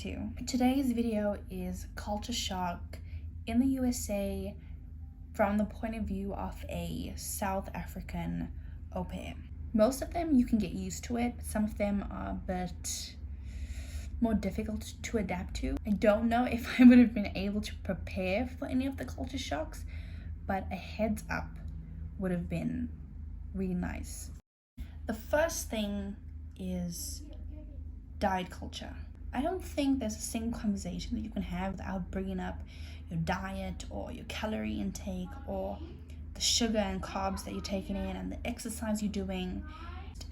2022. Today's video is culture shock in the USA from the point of view of a South African au pair. Most of them you can get used to it, but some of them are a bit more difficult to adapt to. I don't know if I would have been able to prepare for any of the culture shocks, but a heads up would have been really nice. The first thing is diet culture. I don't think there's a single conversation that you can have without bringing up your diet or your calorie intake or the sugar and carbs that you're taking in and the exercise you're doing.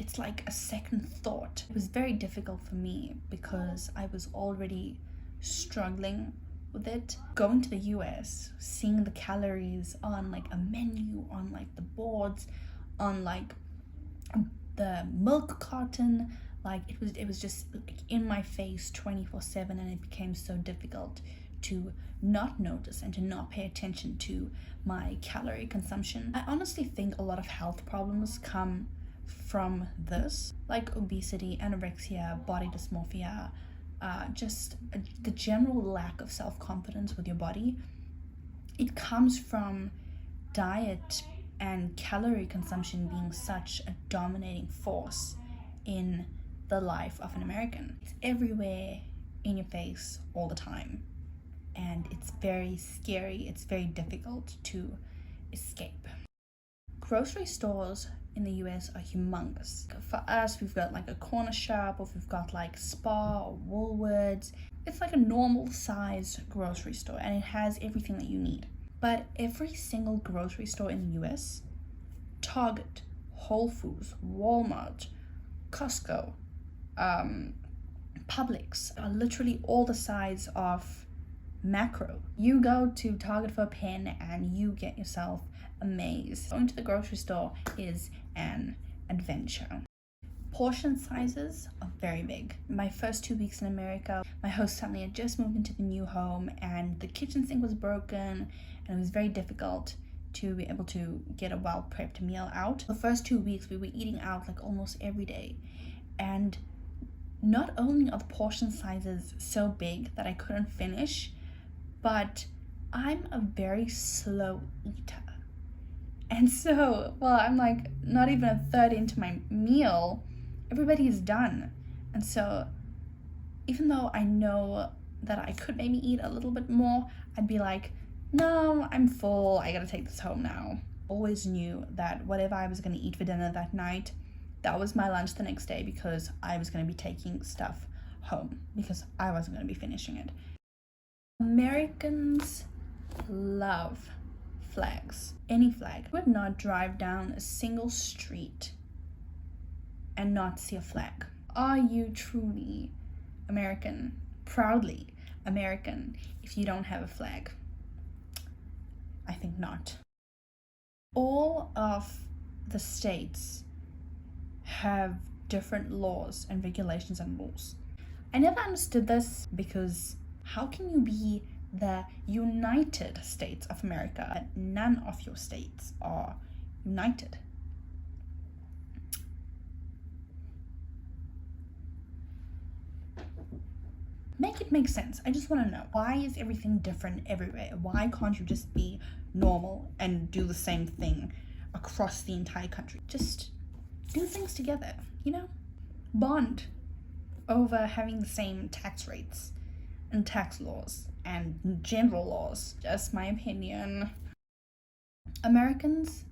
It's like a second thought. It was very difficult for me because I was already struggling with it. Going to the US, seeing the calories on like a menu, on like the boards, on like the milk carton, like it was just like in my face 24/7, and it became so difficult to not notice and to not pay attention to my calorie consumption. I honestly think a lot of health problems come from this, like obesity, anorexia, body dysmorphia, the general lack of self-confidence with your body. It comes from diet and calorie consumption being such a dominating force in the life of an American. It's everywhere, in your face, all the time, and it's very scary. It's very difficult to escape. Grocery stores in the US are humongous. For us, we've got like a corner shop, or we've got like Spar or Woolworths. It's like a normal size grocery store, and it has everything that you need. But every single grocery store in the US, Target, Whole Foods, Walmart, Costco, Publix, are literally all the size of Macro. You go to Target for a pen and you get yourself a maze. Going to the grocery store is an adventure. Portion sizes are very big. My first 2 weeks in America, my host family had just moved into the new home and the kitchen sink was broken, and it was very difficult to be able to get a well-prepped meal out. The first 2 weeks we were eating out like almost every day, and not only are the portion sizes so big that I couldn't finish, but I'm a very slow eater. And so, I'm like not even a third into my meal, everybody is done. And so even though I know that I could maybe eat a little bit more, I'd be like, no, I'm full, I gotta take this home now. Always knew that whatever I was gonna eat for dinner that night, that was my lunch the next day, because I was gonna be taking stuff home because I wasn't gonna be finishing it. Americans love flags. Any flag. I would not drive down a single street and not see a flag. Are you truly American, proudly American, if you don't have a flag? I think not. All of the states have different laws and regulations and rules. I never understood this, because how can you be the United States of America but none of your states are united? Make it make sense. I just want to know, why is everything different everywhere? Why can't you just be normal and do the same thing across the entire country? Just do things together, bond over having the same tax rates and tax laws and general laws. Just my opinion. Americans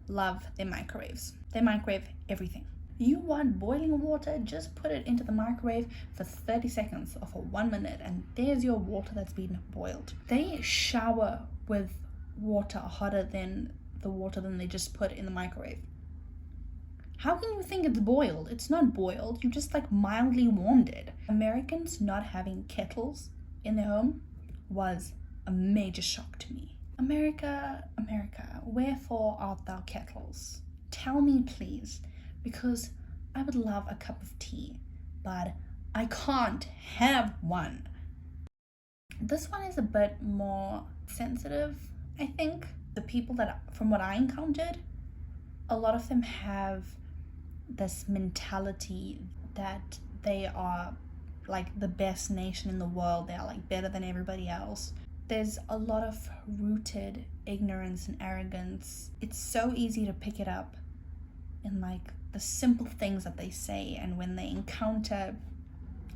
love their microwaves. They microwave everything. You want boiling water, just put it into the microwave for 30 seconds or for 1 minute, and there's your water that's been boiled. They shower with water hotter than the water than they just put in the microwave. How can you think it's boiled? It's not boiled, you just like mildly warmed it. Americans not having kettles in their home was a major shock to me. America, wherefore art thou kettles? Tell me please, because I would love a cup of tea, but I can't have one. This one is a bit more sensitive, I think. The people that, from what I encountered, a lot of them have this mentality that they are like the best nation in the world. They're like better than everybody else. There's a lot of rooted ignorance and arrogance. It's so easy to pick it up in like the simple things that they say, and when they encounter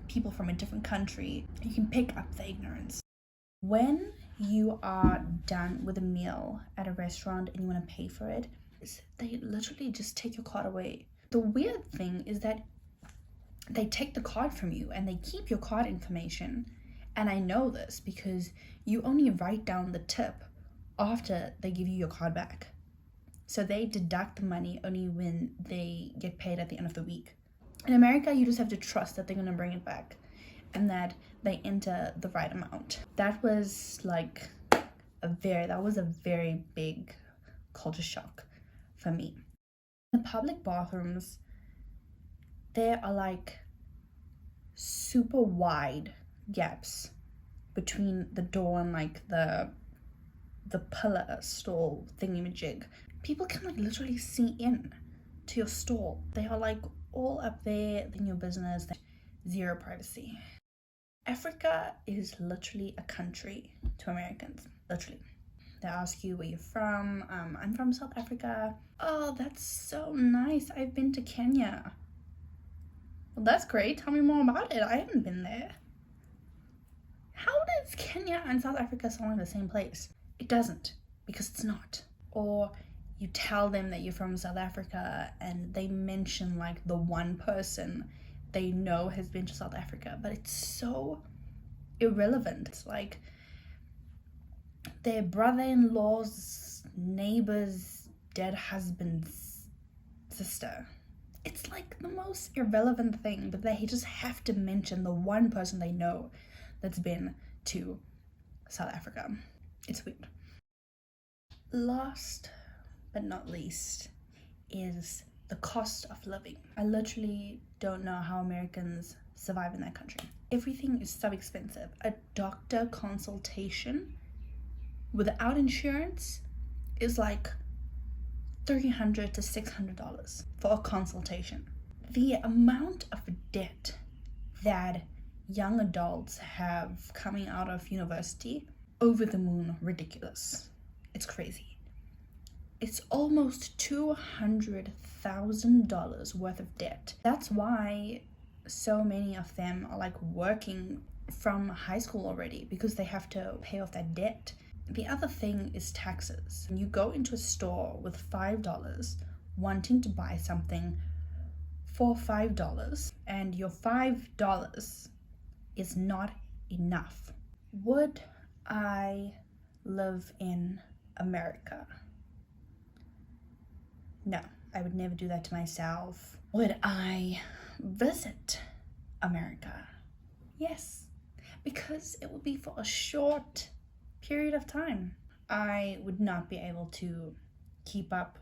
people from a different country, you can pick up the ignorance. When you are done with a meal at a restaurant and you want to pay for it, they literally just take your card away. The weird thing is that they take the card from you and they keep your card information. And I know this because you only write down the tip after they give you your card back. So they deduct the money only when they get paid at the end of the week. In America, you just have to trust that they're going to bring it back and that they enter the right amount. That was a very big culture shock for me. In the public bathrooms, there are like super wide gaps between the door and like the pillar stall thingy-majig. People can like literally see in to your stall. They are like all up there in your business. Zero privacy. Africa is literally a country to Americans. Literally. They ask you where you're from. I'm from South Africa. Oh, that's so nice. I've been to Kenya. Well, that's great. Tell me more about it. I haven't been there. How does Kenya and South Africa sound like the same place? It doesn't, because it's not. Or you tell them that you're from South Africa and they mention like the one person they know has been to South Africa, but it's so irrelevant. It's like their brother-in-law's neighbor's dead husband's sister. It's like the most irrelevant thing, but they just have to mention the one person they know that's been to South Africa. It's weird. Last but not least is the cost of living. I literally don't know how Americans survive in that country. Everything is so expensive. A doctor consultation without insurance is like $300 to $600 for a consultation. The amount of debt that young adults have coming out of university, over the moon ridiculous. It's crazy. It's almost $200,000 worth of debt. That's why so many of them are like working from high school already, because they have to pay off that debt. The other thing is taxes. You go into a store with $5 wanting to buy something for $5, and your $5 is not enough. Would I live in America? No, I would never do that to myself. Would I visit America? Yes, because it would be for a short period of time. I would not be able to keep up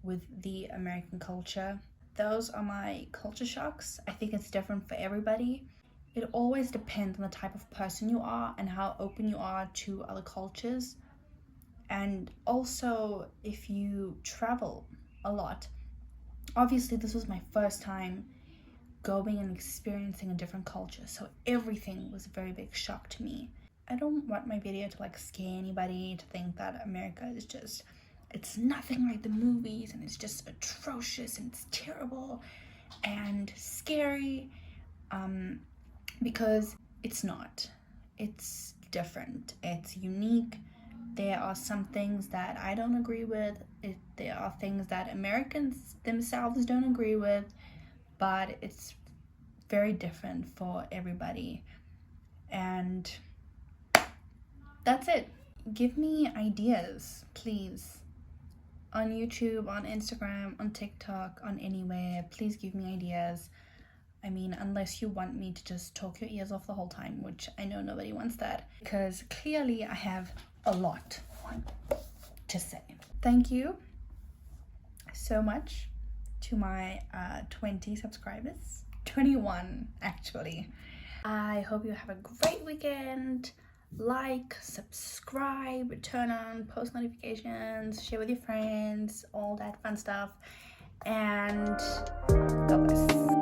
with the American culture. Those are my culture shocks. I think it's different for everybody. It always depends on the type of person you are and how open you are to other cultures. And also if you travel a lot. Obviously, this was my first time going and experiencing a different culture, so everything was a very big shock to me. I don't want my video to like scare anybody to think that America is just, it's nothing like the movies and it's just atrocious and it's terrible and scary, because it's not. It's different. It's unique. There are some things that I don't agree with. There are things that Americans themselves don't agree with, but it's very different for everybody. And that's it. Give me ideas, please. On YouTube, on Instagram, on TikTok, on anywhere. Please give me ideas. I mean, unless you want me to just talk your ears off the whole time, which I know nobody wants that, because clearly I have a lot to say. Thank you so much to my 20 subscribers. 21 actually. I hope you have a great weekend. Like, subscribe, turn on post notifications, share with your friends, all that fun stuff, and God bless.